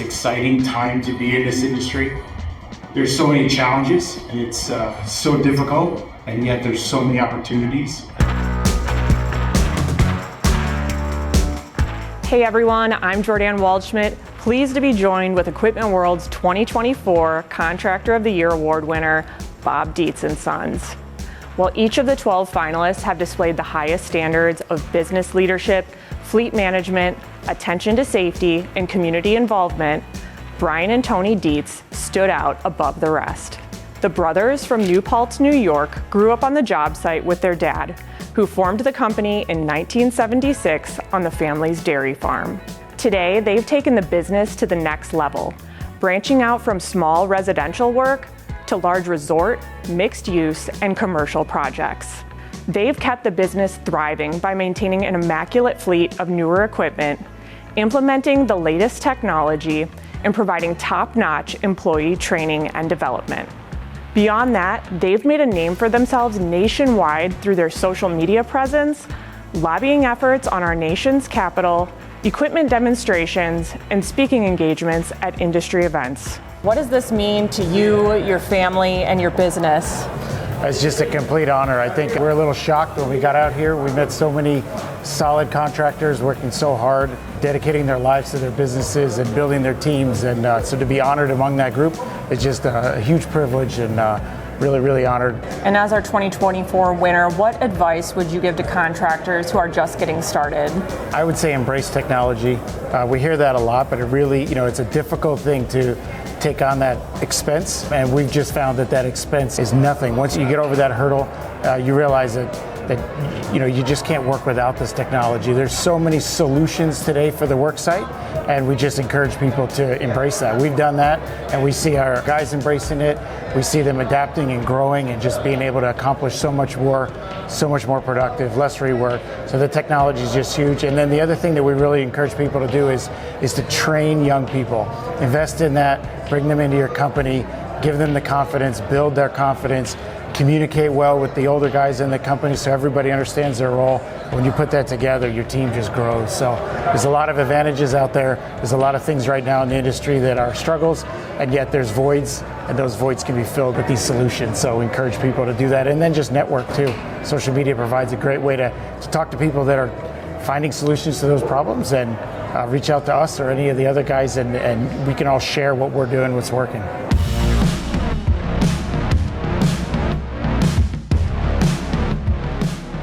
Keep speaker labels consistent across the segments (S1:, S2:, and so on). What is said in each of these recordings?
S1: exciting time to be in this industry. There's so many challenges and it's so difficult, and yet there's so many opportunities.
S2: Hey everyone, I'm Jordan Waldschmidt. Pleased to be joined with Equipment World's 2024 Contractor of the Year Award winner, Bob Dietz and Sons. While each of the 12 finalists have displayed the highest standards of business leadership, fleet management, attention to safety, and community involvement, Brian and Tony Dietz stood out above the rest. The brothers from New Paltz, New York grew up on the job site with their dad, who formed the company in 1976 on the family's dairy farm. Today, they've taken the business to the next level, branching out from small residential work to large resort, mixed use, and commercial projects. They've kept the business thriving by maintaining an immaculate fleet of newer equipment, implementing the latest technology, and providing top-notch employee training and development. Beyond that, they've made a name for themselves nationwide through their social media presence, lobbying efforts on our nation's capital, equipment demonstrations, and speaking engagements at industry events. What does this mean to you, your family, and your business?
S3: It's just a complete honor. I think we're a little shocked when we got out here. We met so many solid contractors working so hard, dedicating their lives to their businesses and building their teams. And so to be honored among that group is just a huge privilege, and really, really honored.
S2: And as our 2024 winner, what advice would you give to contractors who are just getting started?
S3: I would say embrace technology. We hear that a lot, but it really, it's a difficult thing to take on that expense, and we've just found that expense is nothing. Once you get over that hurdle, you realize that you just can't work without this technology. There's so many solutions today for the work site, and we just encourage people to embrace that. We've done that, and we see our guys embracing it. We see them adapting and growing and just being able to accomplish so much more productive, less rework. So the technology is just huge. And then the other thing that we really encourage people to do is to train young people. Invest in that, bring them into your company, give them the confidence, build their confidence, communicate well with the older guys in the company so everybody understands their role. When you put that together, your team just grows. So there's a lot of advantages out there. There's a lot of things right now in the industry that are struggles, and yet there's voids, and those voids can be filled with these solutions. So we encourage people to do that, and then just network too. Social media provides a great way to talk to people that are finding solutions to those problems, and reach out to us or any of the other guys, and we can all share what we're doing, what's working.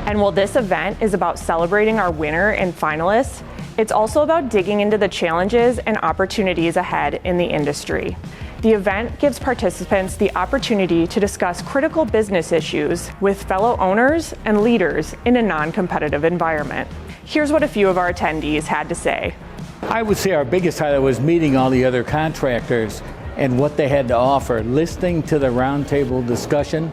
S2: And while this event is about celebrating our winner and finalists, it's also about digging into the challenges and opportunities ahead in the industry. The event gives participants the opportunity to discuss critical business issues with fellow owners and leaders in a non-competitive environment. Here's what a few of our attendees had to say.
S4: I would say our biggest highlight was meeting all the other contractors and what they had to offer, listening to the roundtable discussion,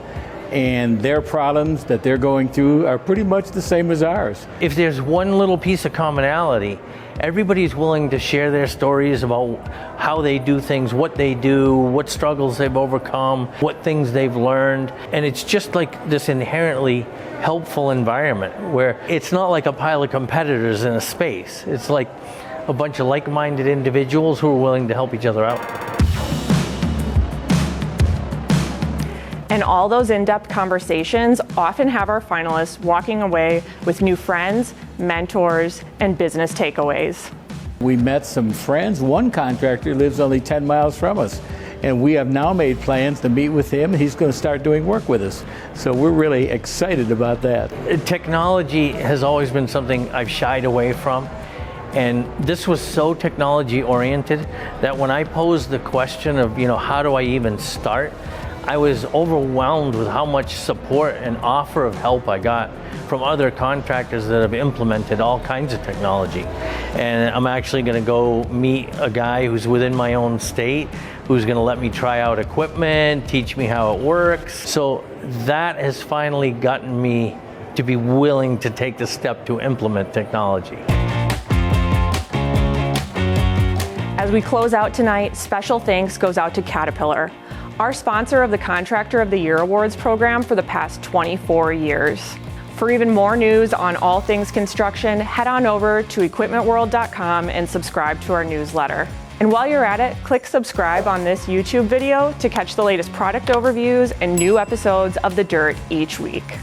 S4: and their problems that they're going through are pretty much the same as ours.
S5: If there's one little piece of commonality, everybody's willing to share their stories about how they do things, what they do, what struggles they've overcome, what things they've learned. And it's just like this inherently helpful environment where it's not like a pile of competitors in a space. It's like a bunch of like-minded individuals who are willing to help each other out.
S2: And all those in-depth conversations often have our finalists walking away with new friends, mentors, and business takeaways.
S4: We met some friends. One contractor lives only 10 miles from us, and we have now made plans to meet with him. He's going to start doing work with us. So we're really excited about that.
S5: Technology has always been something I've shied away from. And this was so technology oriented that when I posed the question of, how do I even start? I was overwhelmed with how much support and offer of help I got from other contractors that have implemented all kinds of technology. And I'm actually going to go meet a guy who's within my own state, who's going to let me try out equipment, teach me how it works. So that has finally gotten me to be willing to take the step to implement technology.
S2: As we close out tonight, special thanks goes out to Caterpillar, our sponsor of the Contractor of the Year Awards program for the past 24 years. For even more news on all things construction, head on over to equipmentworld.com and subscribe to our newsletter. And while you're at it, click subscribe on this YouTube video to catch the latest product overviews and new episodes of The Dirt each week.